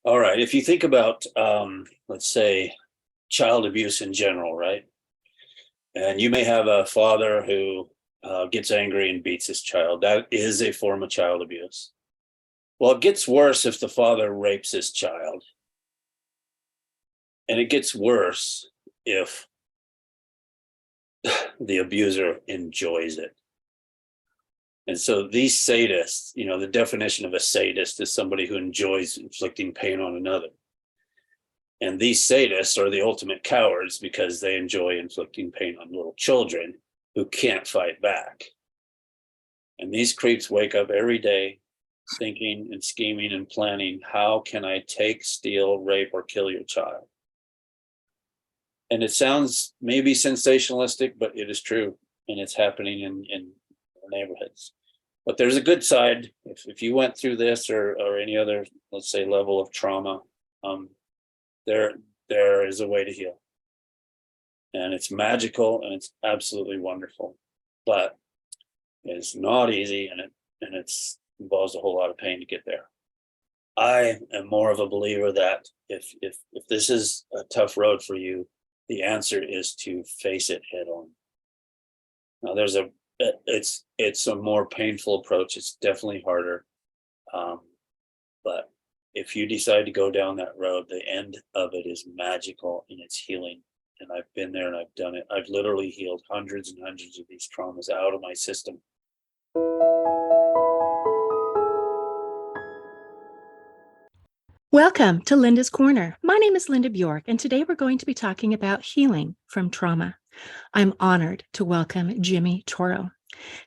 All right. If you think about, let's say, child abuse in general, right? And you may have a father who gets angry and beats his child. That is a form of child abuse. Well, it gets worse if the father rapes his child. And it gets worse if the abuser enjoys it. And so these sadists, the definition of a sadist is somebody who enjoys inflicting pain on another. And these sadists are the ultimate cowards because they enjoy inflicting pain on little children who can't fight back. And these creeps wake up every day thinking and scheming and planning, how can I take, steal, rape, or kill your child? And it sounds maybe sensationalistic, but it is true. And it's happening in neighborhoods. But there's a good side. If you went through this or any other, let's say, level of trauma, there is a way to heal. And it's magical and it's absolutely wonderful. But it's not easy and it involves a whole lot of pain to get there. I am more of a believer that if this is a tough road for you, the answer is to face it head on. Now it's a more painful approach. It's definitely harder. But if you decide to go down that road, the end of it is magical and it's healing. And I've been there and I've done it. I've literally healed hundreds and hundreds of these traumas out of my system. Welcome to Linda's Corner. My name is Linda Bjork, and today we're going to be talking about healing from trauma. I'm honored to welcome Jimmi Toro.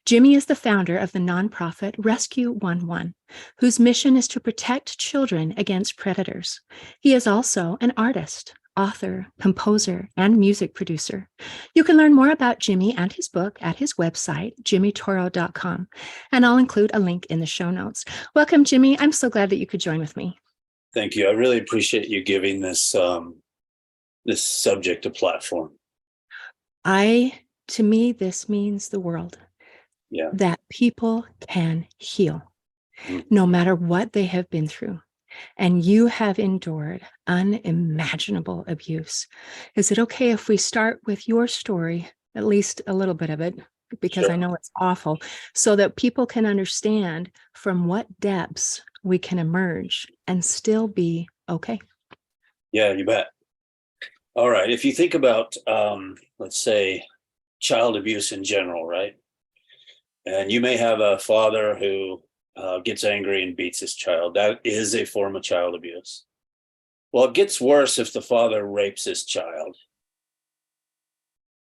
Jimmi is the founder of the nonprofit Rescue 11, whose mission is to protect children against predators. He is also an artist, author, composer, and music producer. You can learn more about Jimmi and his book at his website, jimmitoro.com, and I'll include a link in the show notes. Welcome, Jimmi. I'm so glad that you could join with me. Thank you. I really appreciate you giving this this subject a platform. To me, this means the world. Yeah. That people can heal no matter what they have been through. And you have endured unimaginable abuse. Is it okay if we start with your story, at least a little bit of it, because Sure. I know it's awful, so that people can understand from what depths we can emerge and still be okay? Yeah, you bet. All right. If you think about, let's say, child abuse in general, right? And you may have a father who gets angry and beats his child. That is a form of child abuse. Well, it gets worse if the father rapes his child.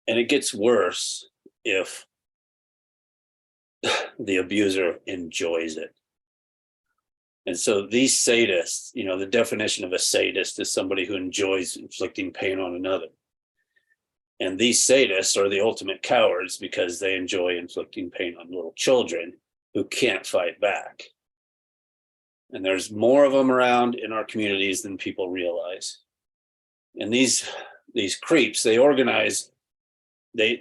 And it gets worse if the abuser enjoys it. And so these sadists, the definition of a sadist is somebody who enjoys inflicting pain on another. And these sadists are the ultimate cowards because they enjoy inflicting pain on little children who can't fight back. And there's more of them around in our communities than people realize. And these creeps, they organize.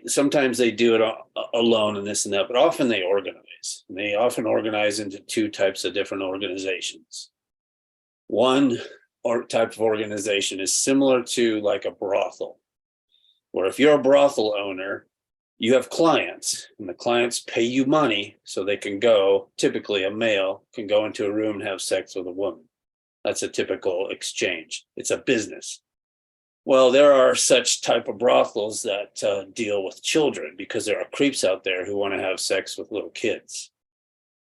Sometimes they do it alone and this and that, but often they organize. And they often organize into two types of different organizations. One type of organization is similar to like a brothel, where if you're a brothel owner, you have clients, and the clients pay you money so they can go, typically a male can go into a room and have sex with a woman. That's a typical exchange. It's a business. Well, there are such type of brothels that deal with children because there are creeps out there who want to have sex with little kids,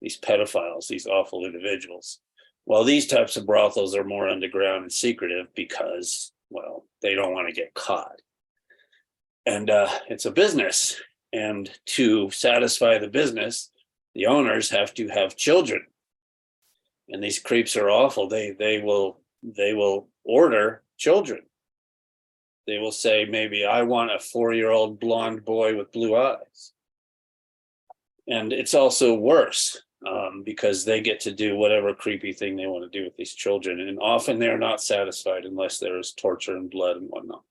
these pedophiles, these awful individuals. Well, these types of brothels are more underground and secretive because, well, they don't want to get caught. And it's a business. And to satisfy the business, the owners have to have children. And these creeps are awful. They will order children. They will say, maybe I want a 4-year-old blonde boy with blue eyes. And it's also worse because they get to do whatever creepy thing they want to do with these children. And often they're not satisfied unless there is torture and blood and whatnot.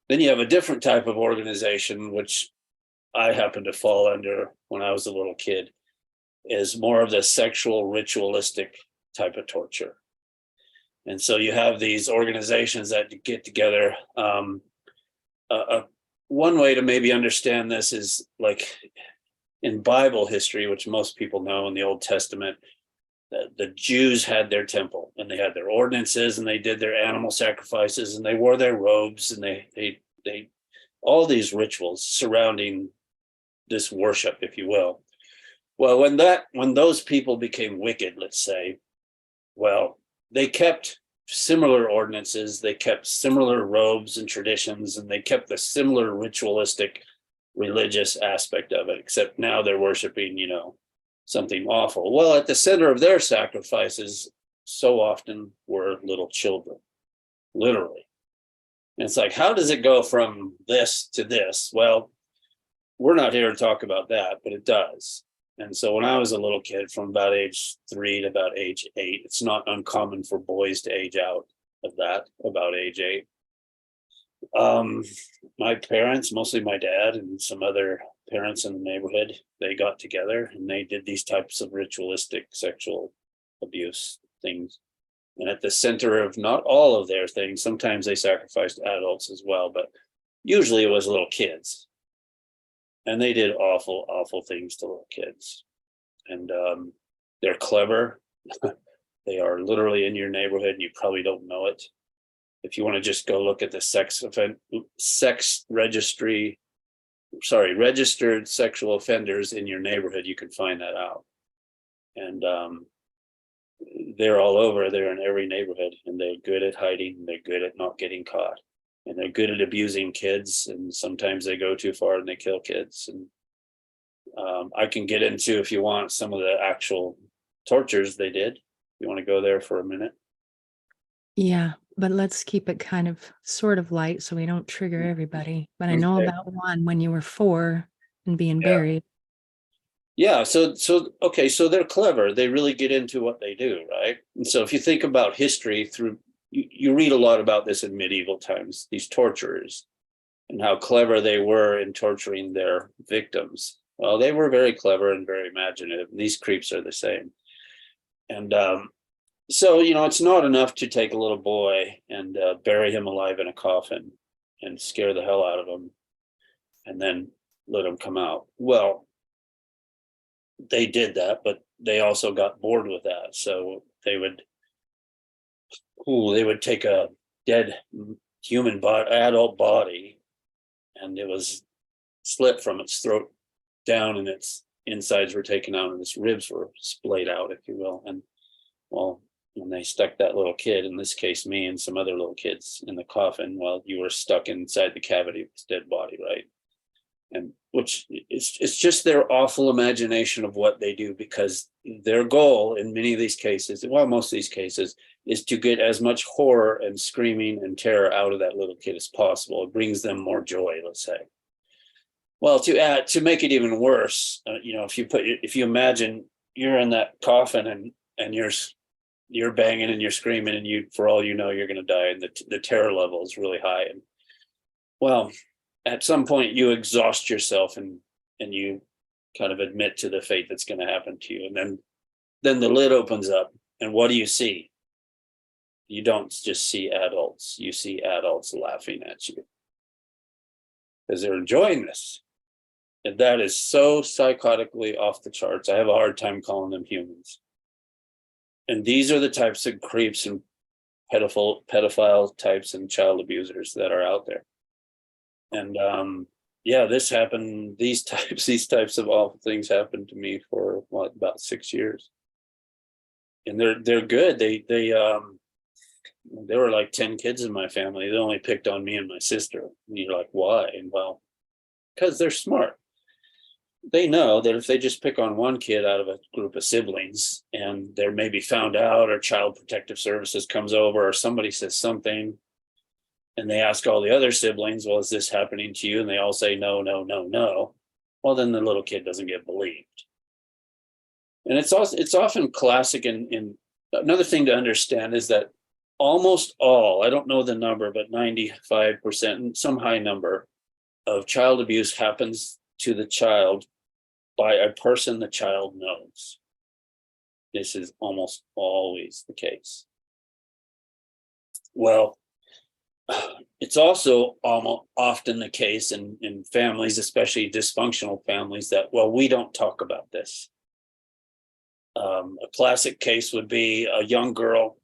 Then you have a different type of organization, which I happened to fall under when I was a little kid, is more of the sexual ritualistic type of torture. And so you have these organizations that get together. One way to maybe understand this is like in Bible history, which most people know in the Old Testament, the Jews had their temple and they had their ordinances and they did their animal sacrifices and they wore their robes and they all these rituals surrounding this worship, if you will. Well, when those people became wicked, let's say, well, they kept similar ordinances, they kept similar robes and traditions, and they kept the similar ritualistic religious aspect of it, except now they're worshiping, something awful. Well, at the center of their sacrifices so often were little children, literally. And it's like, how does it go from this to this? Well, we're not here to talk about that, but it does. And so when I was a little kid, from about age 3 to about age 8, it's not uncommon for boys to age out of that, about age 8. My parents, mostly my dad and some other parents in the neighborhood, they got together and they did these types of ritualistic sexual abuse things. And at the center of not all of their things, sometimes they sacrificed adults as well, but usually it was little kids. And they did awful, awful things to little kids. And they're clever. They are literally in your neighborhood and you probably don't know it. If you want to just go look at the registered sexual offenders in your neighborhood, you can find that out. And they're all over. They're in every neighborhood, and they're good at hiding. They're good at not getting caught, and they're good at abusing kids. And sometimes they go too far and they kill kids. And I can get into, if you want, some of the actual tortures they did. You want to go there for a minute? Yeah, but let's keep it kind of sort of light so we don't trigger everybody. But I know Okay. about one when you were 4 and being Yeah. buried. Yeah. So okay. So they're clever. They really get into what they do, right? And so if you think about history you read a lot about this in medieval times, these torturers and how clever they were in torturing their victims. Well, they were very clever and very imaginative. These creeps are the same. And so, it's not enough to take a little boy and bury him alive in a coffin and scare the hell out of him and then let him come out. Well, they did that, but they also got bored with that. So they would take a dead human adult body, and it was slit from its throat down, and its insides were taken out, and its ribs were splayed out, if you will. And well, when they stuck that little kid, in this case me and some other little kids, in the coffin, well, you were stuck inside the cavity of this dead body, right? And which it's just their awful imagination of what they do, because their goal in many of these cases, well, most of these cases, is to get as much horror and screaming and terror out of that little kid as possible. It brings them more joy, let's say. Well, to make it even worse, if you imagine you're in that coffin and you're banging and you're screaming, and for all you know, you're going to die, and the terror level is really high. And well, at some point you exhaust yourself and you kind of admit to the fate that's going to happen to you. And then the lid opens up, and what do you see? You don't just see adults, you see adults laughing at you because they're enjoying this. And that is so psychotically off the charts. I have a hard time calling them humans. And these are the types of creeps and pedophile types and child abusers that are out there. And this happened. These types of awful things happened to me for about 6 years. And they're good. There were like 10 kids in my family. They only picked on me and my sister. And you're like, why? And well, because they're smart. They know that if they just pick on one kid out of a group of siblings, and they're maybe found out, or Child Protective Services comes over, or somebody says something, and they ask all the other siblings, well, is this happening to you? And they all say, no, no, no, no. Well, then the little kid doesn't get believed. And it's often classic. In another thing to understand is that almost all, I don't know the number, but 95%, some high number of child abuse happens to the child by a person the child knows. This is almost always the case. Well, it's also almost often the case in families, especially dysfunctional families, that, well, we don't talk about this. A classic case would be a young girl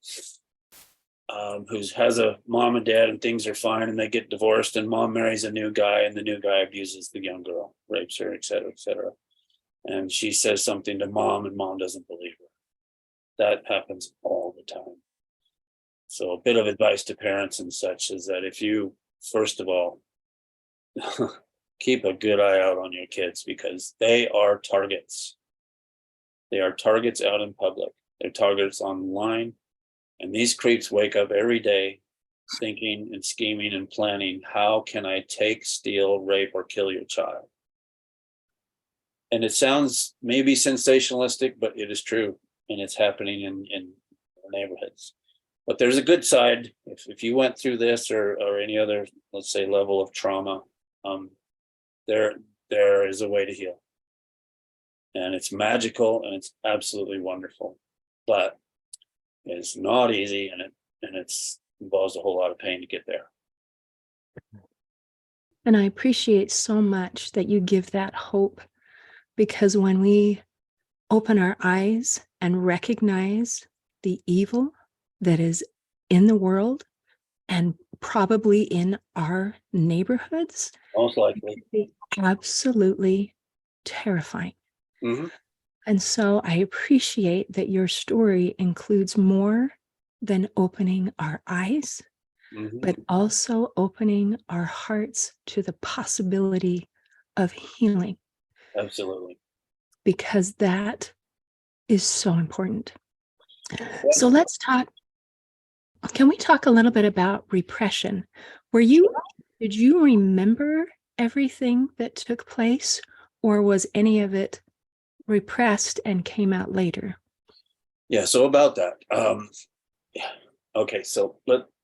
who has a mom and dad and things are fine, and they get divorced, and mom marries a new guy, and the new guy abuses the young girl, rapes her, et cetera, et cetera. And she says something to mom, and mom doesn't believe her. That happens all the time. So a bit of advice to parents and such is that if you, first of all, keep a good eye out on your kids, because they are targets. They are targets out in public. They're targets online. And these creeps wake up every day thinking and scheming and planning, how can I take, steal, rape, or kill your child? And it sounds maybe sensationalistic, but it is true. And it's happening in neighborhoods. But there's a good side. If you went through this or any other, let's say, level of trauma, there is a way to heal. And it's magical and it's absolutely wonderful. But it's not easy, and it involves a whole lot of pain to get there. And I appreciate so much that you give that hope, because when we open our eyes and recognize the evil that is in the world and probably in our neighborhoods, Most likely. it's absolutely terrifying. Mm-hmm. And so I appreciate that your story includes more than opening our eyes, Mm-hmm. but also opening our hearts to the possibility of healing. Absolutely. Because that is so important. So let's talk. Can we talk a little bit about repression? Did you remember everything that took place, or was any of it repressed and came out later? Yeah. So about that. Okay. So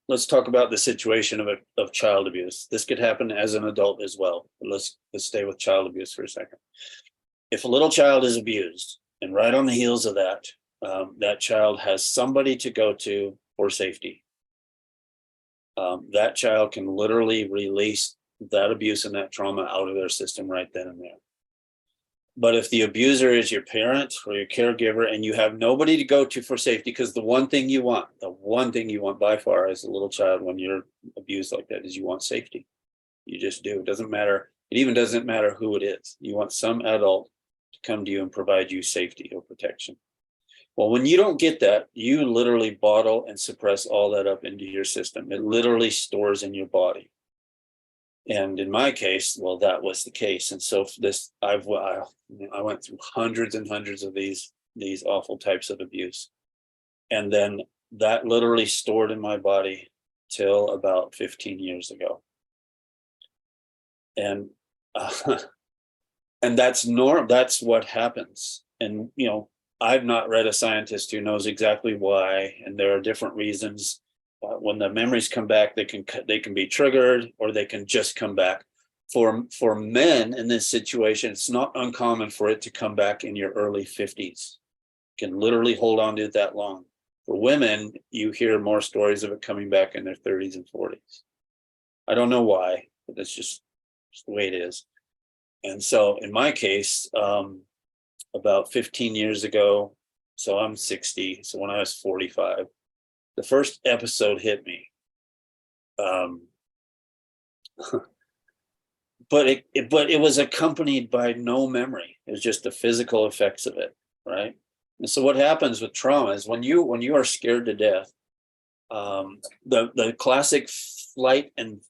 let's talk about the situation of child abuse. This could happen as an adult as well. But let's stay with child abuse for a second. If a little child is abused, and right on the heels of that, that child has somebody to go to for safety. That child can literally release that abuse and that trauma out of their system right then and there. But if the abuser is your parent or your caregiver, and you have nobody to go to for safety, because the one thing you want by far as a little child when you're abused like that is you want safety. You just do. It doesn't matter. It even doesn't matter who it is. You want some adult to come to you and provide you safety or protection. Well, when you don't get that, you literally bottle and suppress all that up into your system. It literally stores in your body. And in my case, well, that was the case. And so I went through hundreds and hundreds of these awful types of abuse. And then that literally stored in my body till about 15 years ago. And and that's what happens. And I've not read a scientist who knows exactly why, and there are different reasons. When the memories come back, they can be triggered, or they can just come back. For men in this situation, it's not uncommon for it to come back in your early 50s. You can literally hold on to it that long. For women, you hear more stories of it coming back in their 30s and 40s. I don't know why, but that's just the way it is. And so in my case, about 15 years ago, so I'm 60, so when I was 45, the first episode hit me. But it was accompanied by no memory. It was just the physical effects of it, right? And so what happens with trauma is when you are scared to death, the classic flight and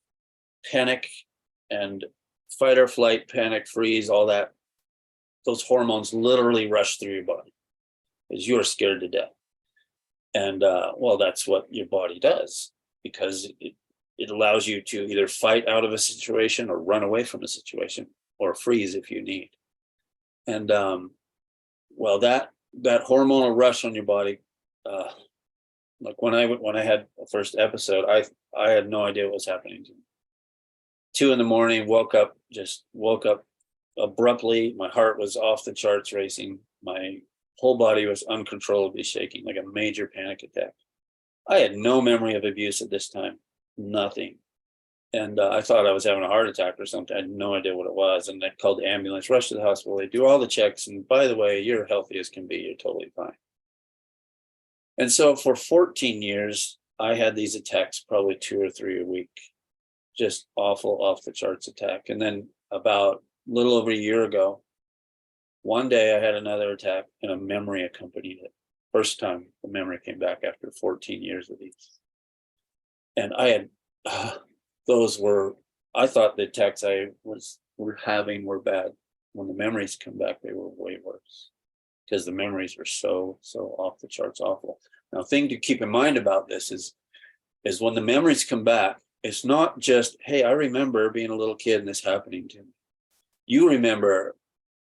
panic and fight or flight, panic, freeze, all that, those hormones literally rush through your body because you are scared to death. And well, that's what your body does, because it allows you to either fight out of a situation or run away from a situation, or freeze if you need. And well, that hormonal rush on your body, like when I had the first episode, I had no idea what was happening to me. 2 a.m, woke up abruptly. My heart was off the charts racing. My whole body was uncontrollably shaking, like a major panic attack. I had no memory of abuse at this time, nothing. And I thought I was having a heart attack or something. I had no idea what it was. And they called the ambulance, rushed to the hospital. They do all the checks. And by the way, you're healthy as can be. You're totally fine. And so for 14 years, I had these attacks, probably 2 or 3 a week, just awful, off the charts attack. And then about a little over a year ago, one day I had another attack and a memory accompanied it. First time the memory came back after 14 years of these. And I had, I thought the attacks were having were bad. When the memories come back, they were way worse because the memories were so off the charts awful. Now, thing to keep in mind about this is when the memories come back, it's not just, hey, I remember being a little kid and this happening to me. You remember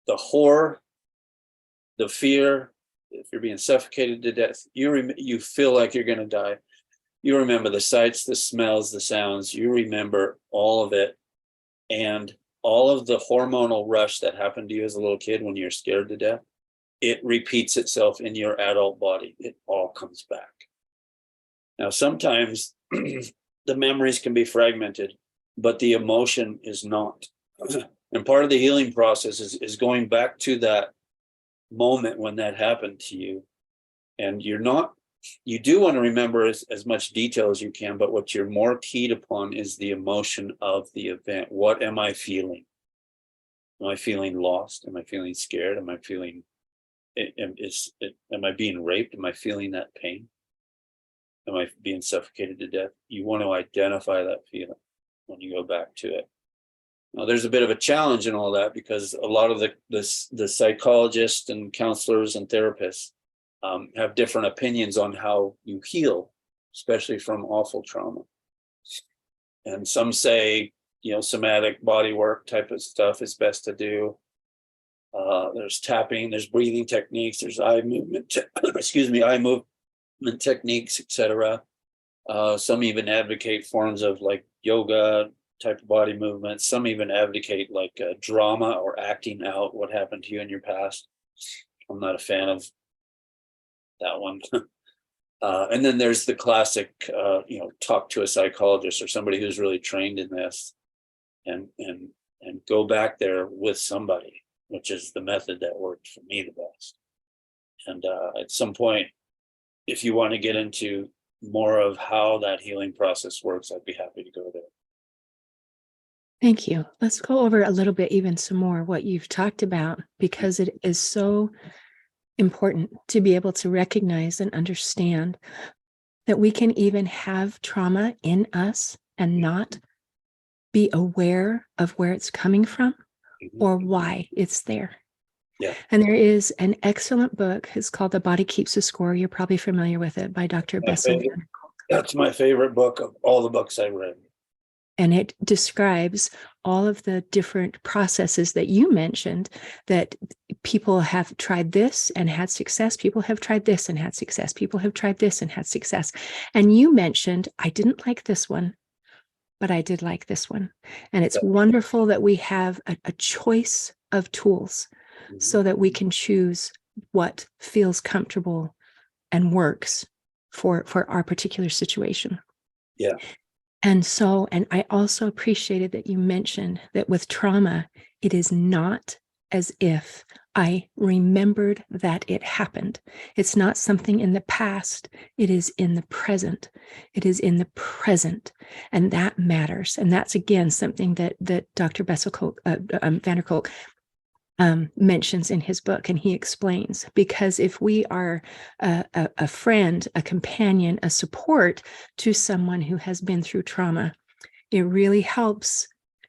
the horror, the fear, if you're being suffocated to death, you feel like you're going to die. You remember the sights, the smells, the sounds, you remember all of it. And all of the hormonal rush that happened to you as a little kid when you're scared to death, it repeats itself in your adult body. It all comes back. Now, sometimes the memories can be fragmented, but the emotion is not. And part of the healing process is going back to that moment when that happened to you. And you do want to remember as much detail as you can, but what you're more keyed upon is the emotion of the event. What am I feeling? Am I feeling lost? Am I feeling scared? Am I feeling, am I being raped? Am I feeling that pain? Am I being suffocated to death? You want to identify that feeling when you go back to it. Now, there's a bit of a challenge in all that because a lot of the psychologists and counselors and therapists have different opinions on how you heal, especially from awful trauma. And some say, somatic body work type of stuff is best to do. There's tapping, there's breathing techniques, there's eye movement, eye movement techniques, etc. Some even advocate forms of like yoga type of body movements. Some even advocate like drama or acting out what happened to you in your past. I'm not a fan of that one. And then there's the classic, talk to a psychologist or somebody who's really trained in this, and go back there with somebody, which is the method that worked for me the best. And at some point, if you want to get into more of how that healing process works, I'd be happy to go there. Thank you. Let's go over a little bit, even some more, what you've talked about, because it is so important to be able to recognize and understand that we can even have trauma in us and not be aware of where it's coming from or why it's there. Yeah. And there is an excellent book. It's called The Body Keeps the Score. You're probably familiar with it, by Dr. Bessel. That's my favorite book of all the books I read. And it describes all of the different processes that you mentioned, that people have tried this and had success. People have tried this and had success. People have tried this and had success. And you mentioned, I didn't like this one, but I did like this one. And it's wonderful that we have a choice of tools so that we can choose what feels comfortable and works for our particular situation. Yeah. And I also appreciated that you mentioned that with trauma, it is not as if I remembered that it happened. It's not something in the past. It is in the present. It is in the present. And that matters. And that's, again, something that Dr. Van der Kolk mentions in his book, and he explains, because if we are a friend, a companion, a support to someone who has been through trauma, it really helps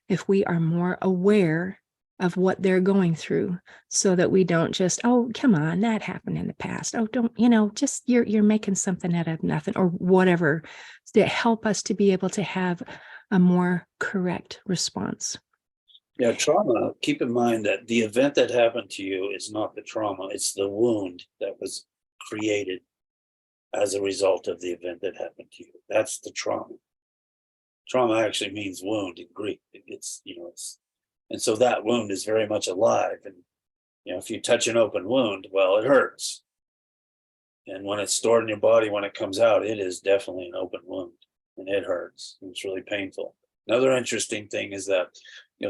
if we are more aware of what they're going through, so that we don't just, oh, come on, that happened in the past. Oh, don't, just you're making something out of nothing, or whatever, that help us to be able to have a more correct response. Yeah, trauma, keep in mind that the event that happened to you is not the trauma, it's the wound that was created as a result of the event that happened to you. That's the trauma. Trauma actually means wound in Greek. And so that wound is very much alive. And, if you touch an open wound, well, it hurts. And when it's stored in your body, when it comes out, it is definitely an open wound, and it hurts. And it's really painful. Another interesting thing is that,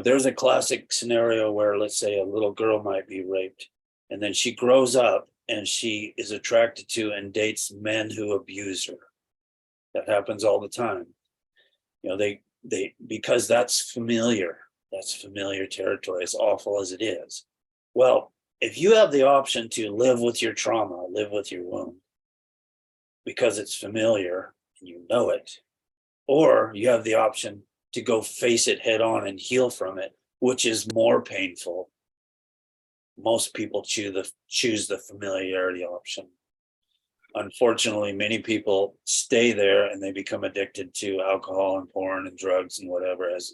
there's a classic scenario where, let's say, a little girl might be raped, and then she grows up and she is attracted to and dates men who abuse her. That happens all the time. They because that's familiar. That's familiar territory, as awful as it is. Well, if you have the option to live with your trauma, live with your wound, because it's familiar and you know it, or you have the option to go face it head on and heal from it, which is more painful, most people choose the familiarity option. Unfortunately, many people stay there and they become addicted to alcohol and porn and drugs and whatever as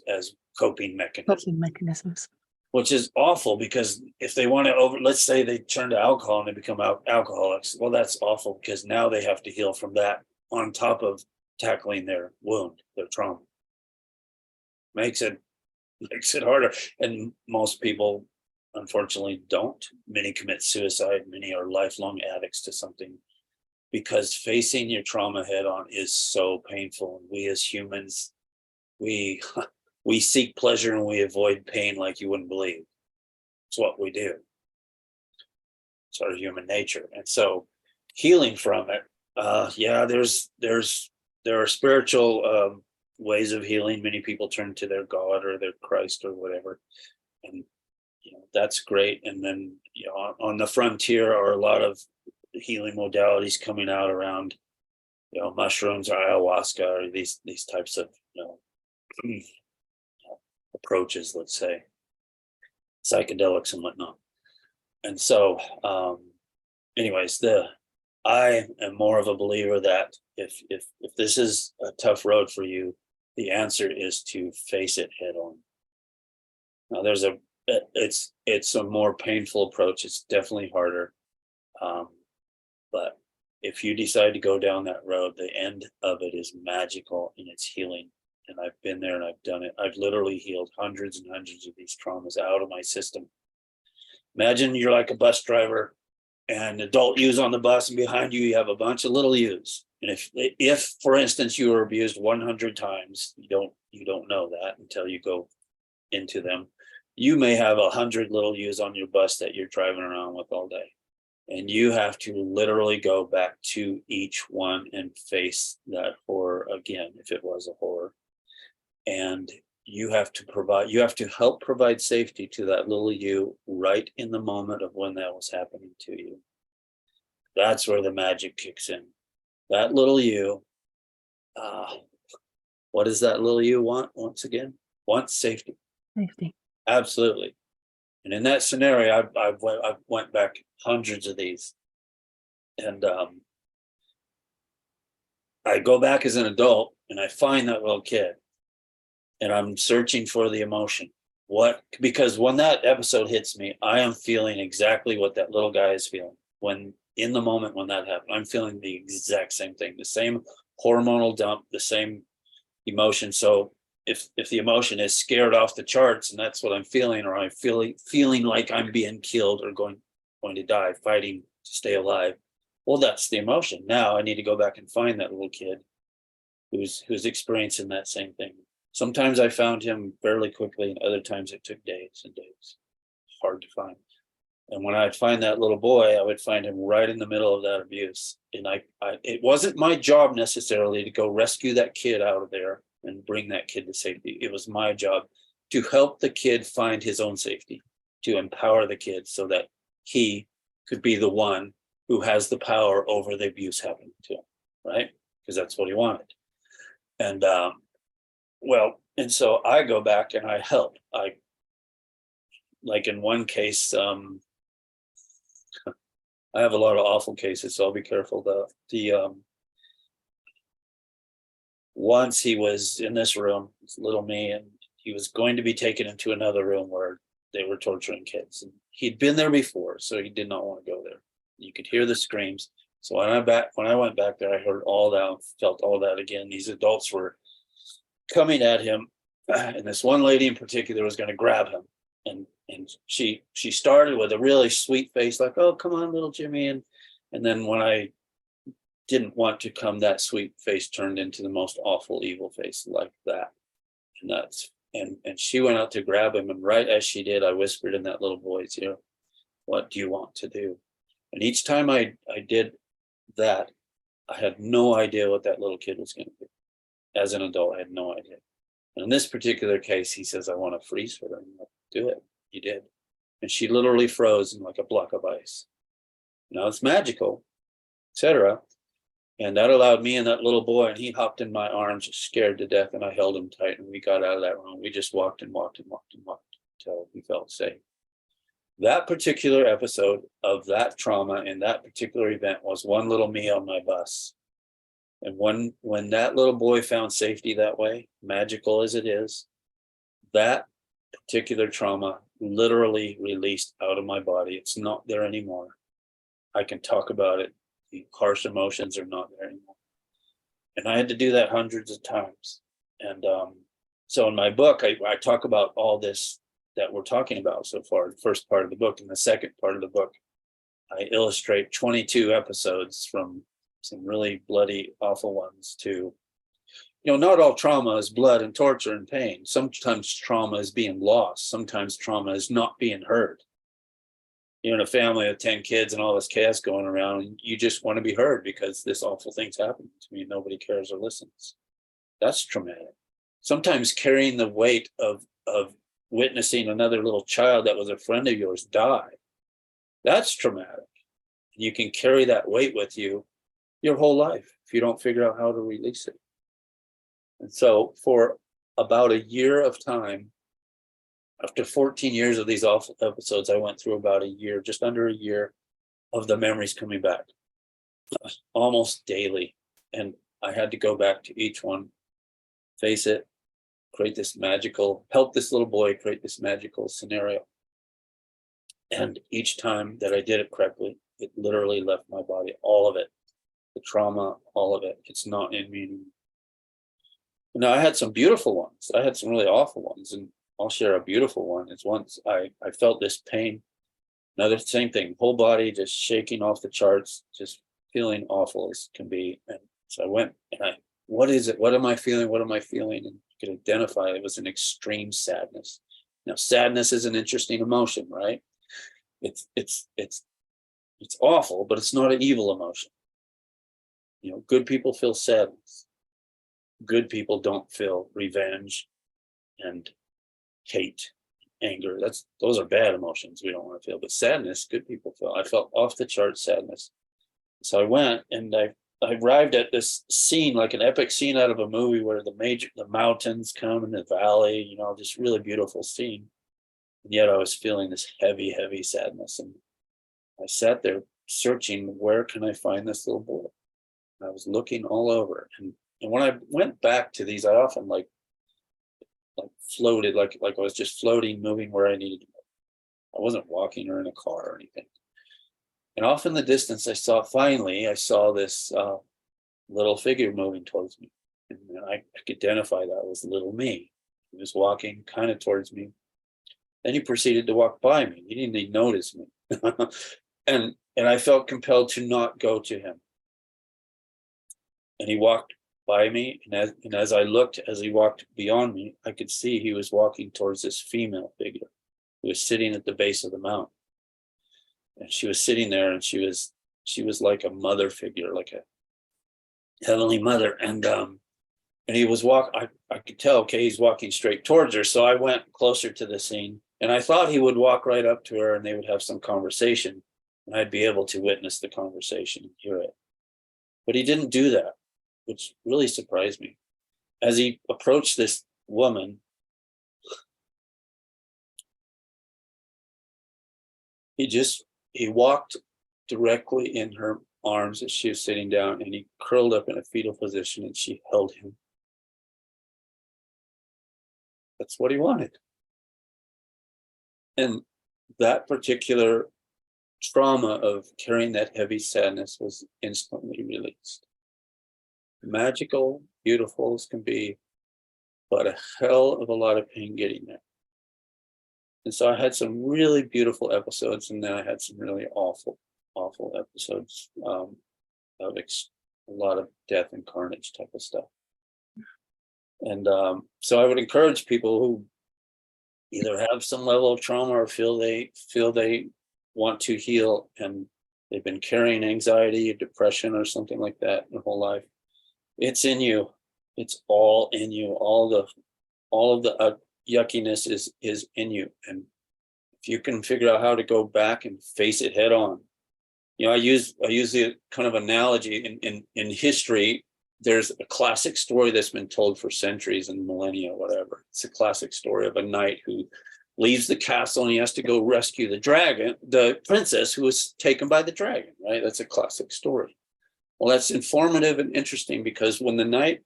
coping mechanisms. Which is awful, because if they want to let's say they turn to alcohol and they become alcoholics. Well, that's awful, because now they have to heal from that on top of tackling their wound, their trauma. Makes it harder. And most people, unfortunately, don't. Many commit suicide. Many are lifelong addicts to something, because facing your trauma head on is so painful. And we as humans, we seek pleasure and we avoid pain like you wouldn't believe. It's what we do. It's our human nature. And so healing from it, there are spiritual ways of healing. Many people turn to their God or their Christ or whatever. And that's great. And then on the frontier are a lot of healing modalities coming out around mushrooms or ayahuasca or these types of approaches, let's say, psychedelics and whatnot. And so anyways, I am more of a believer that if this is a tough road for you, the answer is to face it head on. Now it's a more painful approach. It's definitely harder. But if you decide to go down that road, the end of it is magical in its healing. And I've been there and I've done it. I've literally healed hundreds and hundreds of these traumas out of my system. Imagine you're like a bus driver and adult you's on the bus, and behind you have a bunch of little you's. And if for instance you were abused 100 times, you don't know that until you go into them. You may have 100 little you's on your bus that you're driving around with all day. And you have to literally go back to each one and face that horror again, if it was a horror. And you have to help provide safety to that little you right in the moment of when that was happening to you. That's where the magic kicks in. That little you, what does that little you want once again? Wants safety. Safety. Absolutely. And in that scenario, I went back hundreds of these. And I go back as an adult and I find that little kid. And I'm searching for the emotion. Because when that episode hits me, I am feeling exactly what that little guy is feeling. When in the moment when that happened, I'm feeling the exact same thing, the same hormonal dump, the same emotion. So if the emotion is scared off the charts, and that's what I'm feeling, or I'm feeling like I'm being killed or going to die, fighting to stay alive, well, that's the emotion. Now I need to go back and find that little kid who's experiencing that same thing. Sometimes I found him fairly quickly, and other times it took days and days. Hard to find. And when I'd find that little boy, I would find him right in the middle of that abuse. And it wasn't my job necessarily to go rescue that kid out of there and bring that kid to safety. It was my job to help the kid find his own safety, to empower the kid so that he could be the one who has the power over the abuse happening to him, right? Because that's what he wanted. And and so I go back and I help. Like in one case, I have a lot of awful cases, so I'll be careful. Once he was in this room, little me, and he was going to be taken into another room where they were torturing kids. And he'd been there before, so he did not want to go there. You could hear the screams. So when I went back there, I heard all that, felt all that again. These adults were coming at him, and this one lady in particular was going to grab him. And she started with a really sweet face, like, "Oh, come on, little Jimmy." And then when I didn't want to come, that sweet face turned into the most awful, evil face like that. And and she went out to grab him. And right as she did, I whispered in that little boy's ear, "What do you want to do?" And each time I did that, I had no idea what that little kid was going to do. As an adult, I had no idea. And in this particular case, he says, "I want to freeze her." And I'm like, "Do it." He did. And she literally froze in like a block of ice. Now it's magical, etc. And that allowed me and that little boy, and he hopped in my arms, just scared to death, and I held him tight, and we got out of that room. We just walked and walked and walked and walked until we felt safe. That particular episode of that trauma and that particular event was one little me on my bus. And when that little boy found safety that way, magical as it is, that particular trauma literally released out of my body. It's not there anymore. I can talk about it. The harsh emotions are not there anymore. And I had to do that hundreds of times. And so in my book, I talk about all this that we're talking about so far, the first part of the book. And the second part of the book, I illustrate 22 episodes, from some really bloody, awful ones to, not all trauma is blood and torture and pain. Sometimes trauma is being lost. Sometimes trauma is not being heard. You're in a family of 10 kids and all this chaos going around, and you just want to be heard because this awful thing's happening to me and nobody cares or listens. That's traumatic. Sometimes carrying the weight of witnessing another little child that was a friend of yours die, that's traumatic. You can carry that weight with you your whole life if you don't figure out how to release it. And so for about a year of time, after 14 years of these awful episodes, I went through about a year, just under a year, of the memories coming back almost daily. And I had to go back to each one, face it, help this little boy create this magical scenario. And each time that I did it correctly, it literally left my body, all of it, the trauma, all of it. It's not in me anymore. Now, I had some beautiful ones. I had some really awful ones, and I'll share a beautiful one. It's once I felt this pain. Another same thing, whole body just shaking off the charts, just feeling awful as can be. And so I went and what is it? What am I feeling? What am I feeling? And you could identify it was an extreme sadness. Now, sadness is an interesting emotion, right? It's awful, but it's not an evil emotion. Good people feel sadness. Good people don't feel revenge and hate, anger. Those are bad emotions we don't want to feel. But sadness, good people feel. I felt off the chart sadness. So I went and I arrived at this scene, like an epic scene out of a movie, where the mountains come in the valley, just really beautiful scene. And yet I was feeling this heavy, heavy sadness. And I sat there searching, where can I find this little boy? And I was looking all over. And when I went back to these, I often like floated, like I was just floating, moving where I needed to go. I wasn't walking or in a car or anything. And off in the distance, I saw this little figure moving towards me. And I could identify that was little me. He was walking kind of towards me. Then he proceeded to walk by me. He didn't even notice me. and I felt compelled to not go to him. And he walked by me, and as I looked, as he walked beyond me, I could see he was walking towards this female figure who was sitting at the base of the mountain. And she was sitting there, and she was like a mother figure, like a heavenly mother. And he was I could tell, okay, he's walking straight towards her. So I went closer to the scene, and I thought he would walk right up to her and they would have some conversation, and I'd be able to witness the conversation and hear it. But he didn't do that, which really surprised me. As he approached this woman, he walked directly in her arms as she was sitting down, and he curled up in a fetal position, and she held him. That's what he wanted. And that particular trauma of carrying that heavy sadness was instantly released. Magical, beautiful as can be, but a hell of a lot of pain getting there. And so I had some really beautiful episodes, and then I had some really awful episodes of a lot of death and carnage type of stuff. And so I would encourage people who either have some level of trauma or feel they want to heal, and they've been carrying anxiety or depression or something like that their whole life. It's in you. It's all in you. All of the yuckiness is in you. And if you can figure out how to go back and face it head on, I use the kind of analogy in history. There's a classic story that's been told for centuries and millennia, whatever. It's a classic story of a knight who leaves the castle and he has to go rescue the princess who was taken by the dragon, right? That's a classic story. Well, that's informative and interesting because when the knight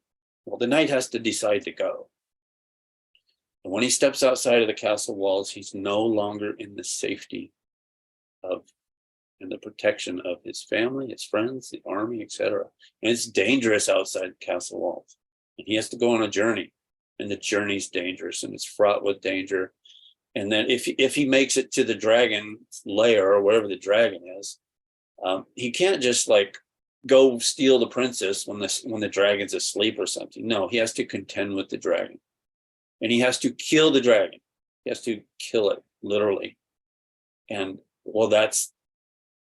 has to decide to go. And when he steps outside of the castle walls, he's no longer in the safety of and the protection of his family, his friends, the army, etc. And it's dangerous outside the castle walls. And he has to go on a journey. And the journey's dangerous and it's fraught with danger. And then if he makes it to the dragon lair or wherever the dragon is, he can't just like go steal the princess when the dragon's asleep or something. No, he has to contend with the dragon. And he has to kill the dragon. He has to kill it, literally. And well, that's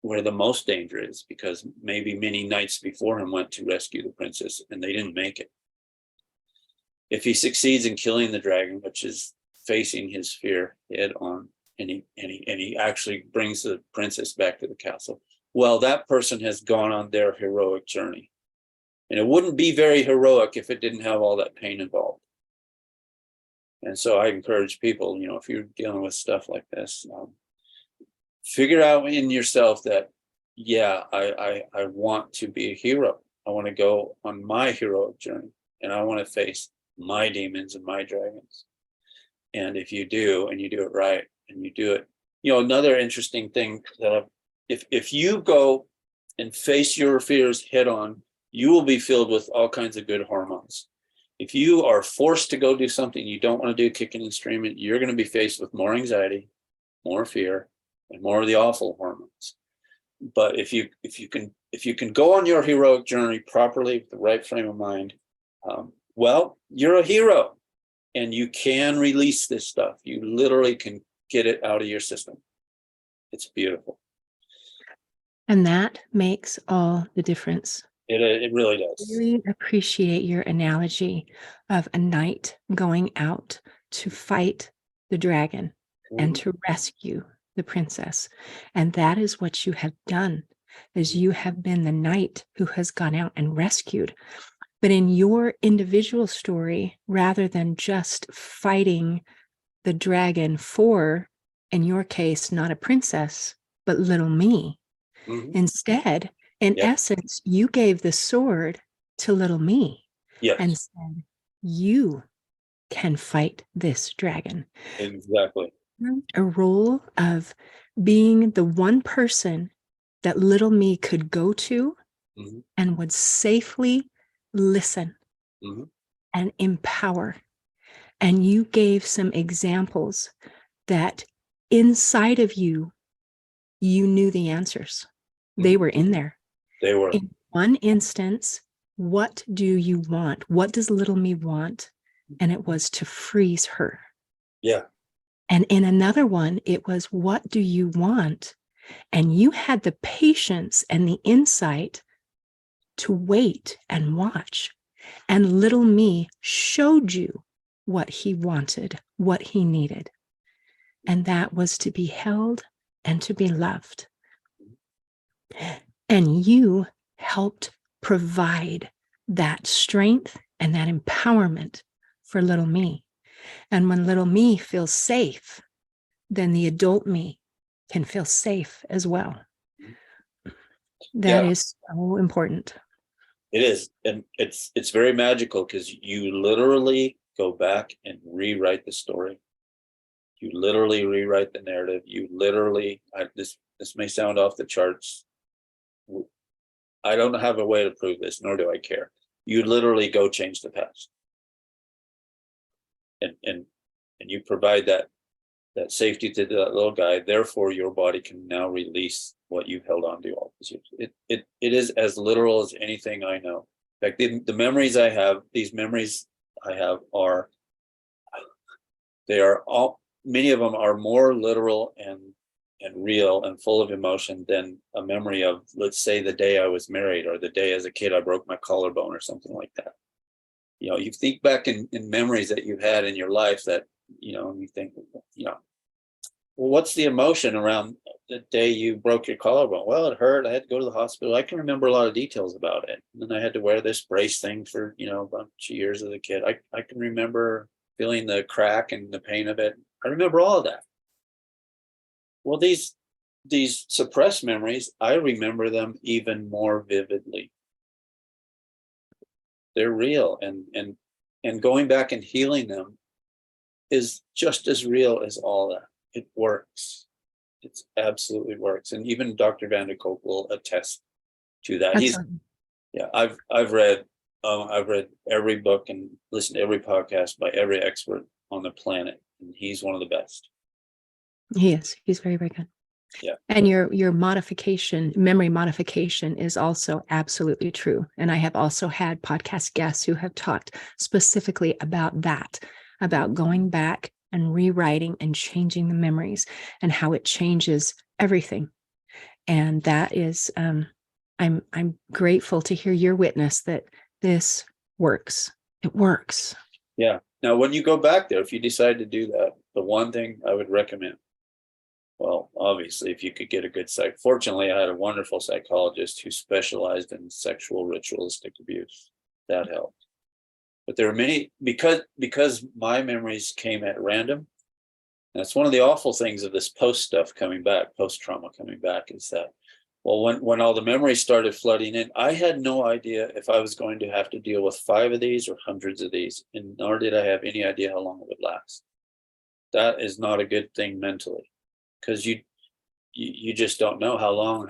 where the most danger is, because maybe many knights before him went to rescue the princess and they didn't make it. If he succeeds in killing the dragon, which is facing his fear head on, and he actually brings the princess back to the castle, well, that person has gone on their heroic journey. And it wouldn't be very heroic if it didn't have all that pain involved. And so I encourage people, if you're dealing with stuff like this, figure out in yourself that, yeah, I want to be a hero. I want to go on my heroic journey, and I want to face my demons and my dragons. And if you do, and you do it right, and you do it, another interesting thing that if you go and face your fears head on, you will be filled with all kinds of good hormones. If you are forced to go do something you don't want to do, kicking and screaming, you're going to be faced with more anxiety, more fear, and more of the awful hormones. But if you can go on your heroic journey properly with the right frame of mind, well, you're a hero, and you can release this stuff. You literally can get it out of your system. It's beautiful. And that makes all the difference. It really does. I really appreciate your analogy of a knight going out to fight the dragon and to rescue the princess. And that is what you have done, is you have been the knight who has gone out and rescued. But in your individual story, rather than just fighting the dragon for, in your case, not a princess, but little me, instead, in essence, you gave the sword to little me and said, you can fight this dragon. Exactly. A role of being the one person that little me could go to and would safely listen and empower. And you gave some examples that inside of you, you knew the answers. They were in there. They were. In one instance, what do you want? What does little me want? And it was to freeze her. Yeah. And in another one, it was, what do you want? And you had the patience and the insight to wait and watch. And little me showed you what he wanted, what he needed. And that was to be held and to be loved. And you helped provide that strength and that empowerment for little me. And when little me feels safe, then the adult me can feel safe as well. That is so important. It is. And it's very magical because you literally go back and rewrite the story. You literally rewrite the narrative. You literally, this may sound off the charts. I don't have a way to prove this, nor do I care. You literally go change the past. And you provide that safety to that little guy. Therefore, your body can now release what you've held on to all these years. It is as literal as anything I know. In fact, the memories I have, these memories I have are, they are all, many of them are more literal and real and full of emotion than a memory of, let's say, the day I was married, or the day as a kid I broke my collarbone, or something like that. You know, you think back in memories that you've had in your life that, you know, you think, you know, well, what's the emotion around the day you broke your collarbone? Well, it hurt. I had to go to the hospital. I can remember a lot of details about it. And then I had to wear this brace thing for, you know, a bunch of years as a kid. I can remember feeling the crack and the pain of it. I remember all of that. Well, these suppressed memories, I remember them even more vividly. They're real, and going back and healing them is just as real as all that. It works. It absolutely works. And even Dr. Van der Kolk will attest to that. Excellent. I've read every book and listened to every podcast by every expert on the planet, and he's one of the best. He is. He's very, very good. Yeah. And your modification, memory modification, is also absolutely true. And I have also had podcast guests who have talked specifically about that, about going back and rewriting and changing the memories and how it changes everything. And that is, I'm grateful to hear your witness that this works. It works. Yeah. Now, when you go back there, if you decide to do that, the one thing I would recommend, well, obviously, if you could get a good fortunately, I had a wonderful psychologist who specialized in sexual ritualistic abuse. That helped. But there are many, because my memories came at random. That's one of the awful things of this post stuff coming back, post trauma coming back, is that, well, when all the memories started flooding in, I had no idea if I was going to have to deal with 5 of these or hundreds of these, and nor did I have any idea how long it would last. That is not a good thing mentally, because you just don't know how long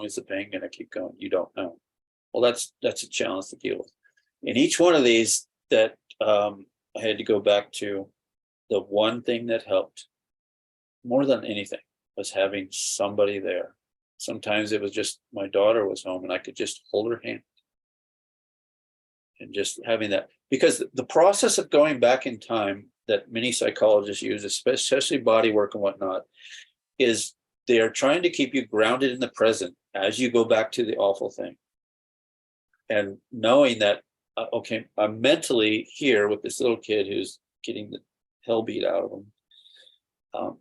is the pain going to keep going. You don't know. Well, that's a challenge to deal with. In each one of these that I had to go back to, the one thing that helped more than anything was having somebody there. Sometimes it was just my daughter was home and I could just hold her hand, and just having that, because the process of going back in time that many psychologists use, especially body work and whatnot, is they are trying to keep you grounded in the present as you go back to the awful thing. And knowing that, okay, I'm mentally here with this little kid who's getting the hell beat out of him.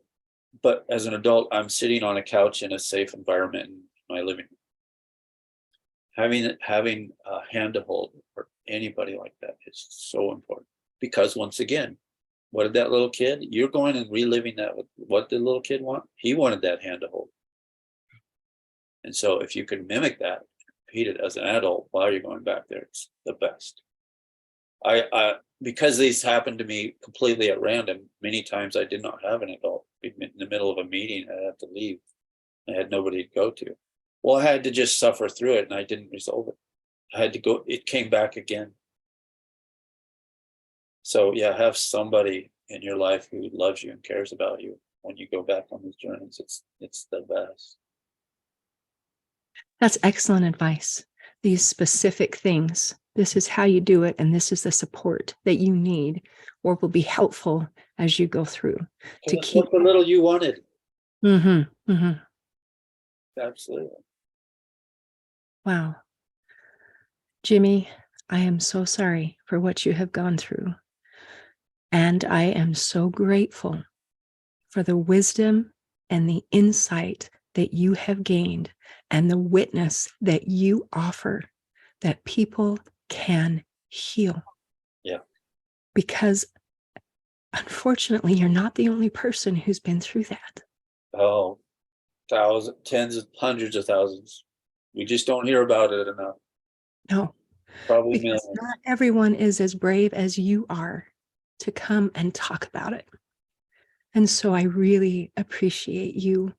But as an adult, I'm sitting on a couch in a safe environment in my living room. Having a hand to hold for anybody like that is so important, because once again, what did that little kid? You're going and reliving that. What did the little kid want? He wanted that hand to hold. And so if you can mimic that, repeat it as an adult while you're going back there, it's the best. I because these happened to me completely at random, many times I did not have an adult. In the middle of a meeting, I had to leave. I had nobody to go to. Well, I had to just suffer through it, and I didn't resolve it. I had to go, it came back again. So yeah, have somebody in your life who loves you and cares about you when you go back on these journeys. It's the best. That's excellent advice. These specific things, this is how you do it, and this is the support that you need or will be helpful as you go through to keep the little you wanted. Mm-hmm, mm-hmm. Absolutely. Wow. Jimmy, I am so sorry for what you have gone through. And I am so grateful for the wisdom and the insight that you have gained and the witness that you offer that people can heal. Yeah. Because unfortunately, you're not the only person who's been through that. Oh, thousands, tens of hundreds of thousands. We just don't hear about it enough. No. Probably Because millions. not everyone is as brave as you are to come and talk about it. And so I really appreciate you,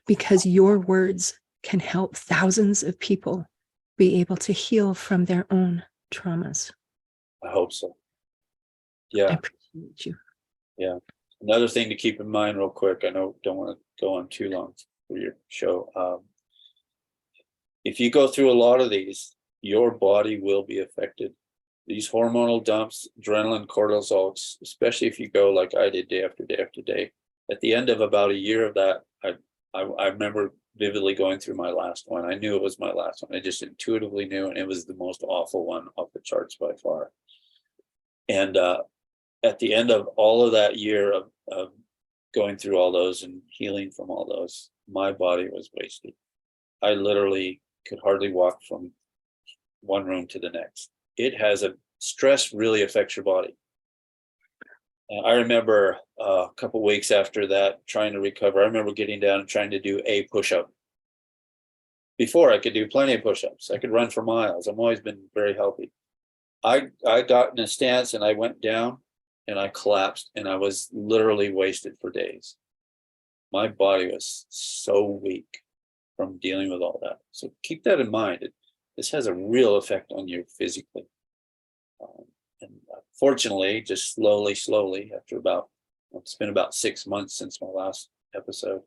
because your words can help thousands of people be able to heal from their own traumas. I hope so. I Yeah. appreciate you. Yeah. Another thing to keep in mind real quick, I know don't want to go on too long. for your show. If you go through a lot of these, your body will be affected. These hormonal dumps, adrenaline, cortisol, especially if you go like I did day after day after day. At the end of about a year of that, I remember vividly going through my last one. I knew it was my last one. I just intuitively knew, and it was the most awful one off the charts by far. And at the end of all of that year of going through all those and healing from all those, my body was wasted. I literally could hardly walk from one room to the next. It has stress really affects your body. And I remember a couple of weeks after that, trying to recover. I remember getting down and trying to do a push-up. Before, I could do plenty of push-ups. I could run for miles. I've always been very healthy. I got in a stance and I went down and I collapsed, and I was literally wasted for days. My body was so weak from dealing with all that. So keep that in mind. This has a real effect on you physically. And fortunately, just slowly, after it's been about 6 months since my last episode,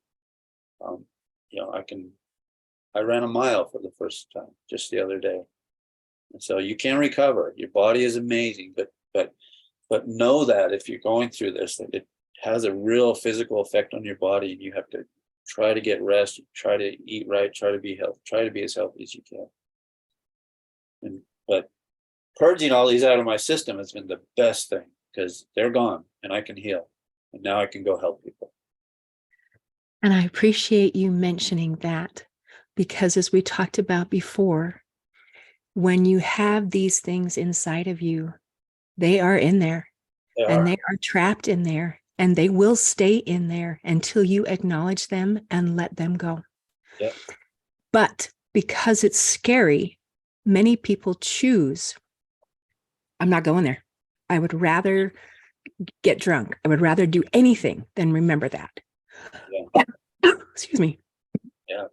I ran a mile for the first time just the other day. And so you can recover. Your body is amazing, but know that if you're going through this, that it has a real physical effect on your body, and you have to try to get rest, try to eat right, try to be healthy, try to be as healthy as you can. But purging all these out of my system has been the best thing, because they're gone and I can heal, and now I can go help people. And I appreciate you mentioning that, because as we talked about before, when you have these things inside of you, they are in there, they are trapped in there, and they will stay in there until you acknowledge them and let them go. Yep. But because it's scary, many people choose, I'm not going there. I would rather get drunk. I would rather do anything than remember that. Yeah. Excuse me. Yeah.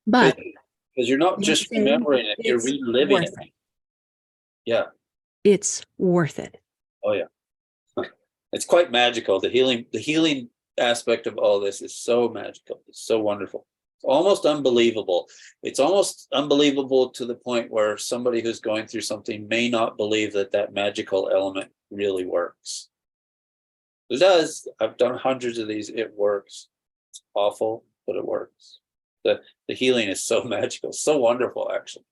But because you're not just remembering it, you're reliving it. Yeah. It's worth it. Oh yeah. It's quite magical. The healing aspect of all this is so magical. It's so wonderful. It's almost unbelievable. It's almost unbelievable to the point where somebody who's going through something may not believe that magical element really works. It does. I've done hundreds of these. It works. It's awful, but it works. The healing is so magical, so wonderful, actually.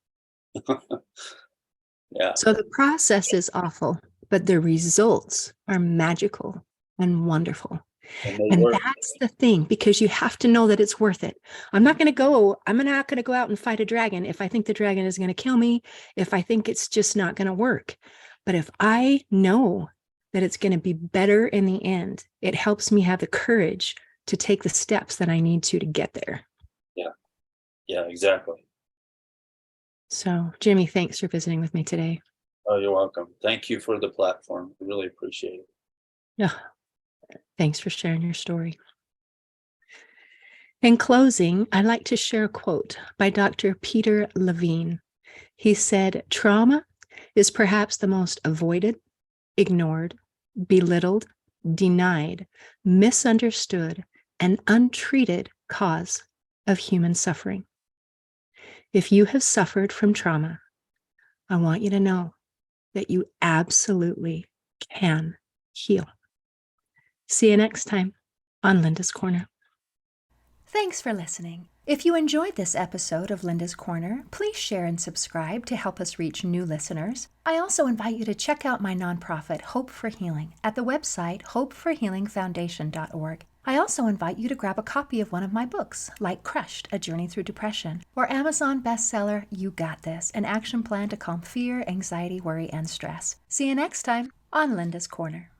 Yeah. So the process is awful, but the results are magical and wonderful. And that's the thing, because you have to know that it's worth it. I'm not going to go out and fight a dragon if I think the dragon is going to kill me, if I think it's just not going to work. But if I know that it's going to be better in the end, it helps me have the courage to take the steps that I need to get there. Yeah. Yeah, exactly. So, Jimmy, thanks for visiting with me today. Oh, you're welcome. Thank you for the platform. I really appreciate it. Yeah. Thanks for sharing your story. In closing, I'd like to share a quote by Dr. Peter Levine. He said, "Trauma is perhaps the most avoided, ignored, belittled, denied, misunderstood, and untreated cause of human suffering. If you have suffered from trauma, I want you to know that you absolutely can heal." See you next time on Linda's Corner. Thanks for listening. If you enjoyed this episode of Linda's Corner, please share and subscribe to help us reach new listeners. I also invite you to check out my nonprofit, Hope for Healing, at the website hopeforhealingfoundation.org. I also invite you to grab a copy of one of my books, like Crushed, A Journey Through Depression, or Amazon bestseller, You Got This, an action plan to calm fear, anxiety, worry, and stress. See you next time on Linda's Corner.